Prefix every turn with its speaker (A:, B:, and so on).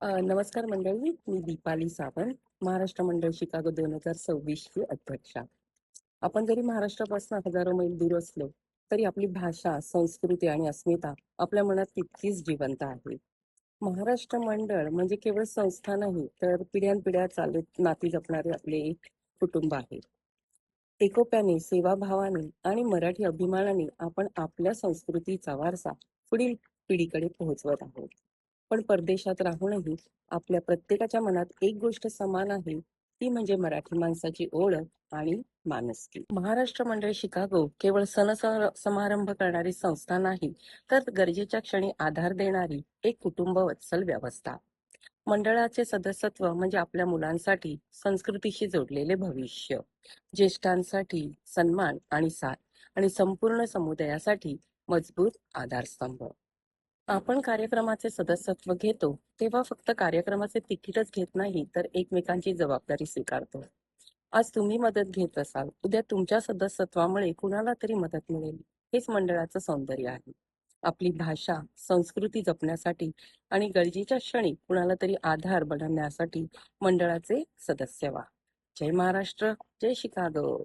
A: नमस्कार मंडळी, मी दीपाली सावंत, महाराष्ट्र मंडळ शिकागो 2026 ची अध्यक्षा. आपण जरी महाराष्ट्रापासून हजारो मैल दूर असलो, तरी आपली भाषा, संस्कृती आणि अस्मिता आपल्या मनात तितकीच जिवंत आहे. महाराष्ट्र मंडळ म्हणजे केवळ संस्था नाही, तर पिढ्यानपिढ्या चालत नाती जपणारे आपले एक कुटुंब आहे. एकोप्याने, सेवाभावाने आणि मराठी अभिमानाने आपण आपल्या संस्कृतीचा वारसा पुढील पिढीकडे पोहोचवत आहोत. पण परदेशात राहूनही आपल्या प्रत्येकाच्या मनात एक गोष्ट समान आहे, ती म्हणजे मराठी माणसाची ओळख आणि माणुसकी. महाराष्ट्र मंडळ शिकागो केवळ समारंभ करणारी संस्था नाही, तर गरजेच्या क्षणी आधार देणारी एक कुटुंब वत्सल व्यवस्था. मंडळाचे सदस्यत्व म्हणजे आपल्या मुलांसाठी संस्कृतीशी जोडलेले भविष्य, ज्येष्ठांसाठी सन्मान आणि साथ, आणि संपूर्ण समुदायासाठी मजबूत आधारस्तंभ. आपण कार्यक्रमाचे सदस्यत्व घेतो तेव्हा फक्त कार्यक्रमाचे तिकीटच घेत नाही, तर एकमेकांची जबाबदारी स्वीकारतो. आज तुम्ही मदत घेत असाल, उद्या तुमच्या सदस्यत्वामुळे कुणाला तरी मदत मिळेल. हेच मंडळाचं सौंदर्य आहे. आपली भाषा, संस्कृती जपण्यासाठी आणि गरजेच्या क्षणी कुणाला तरी आधार बनवण्यासाठी मंडळाचे सदस्य व्हा. जय महाराष्ट्र, जय शिकागो.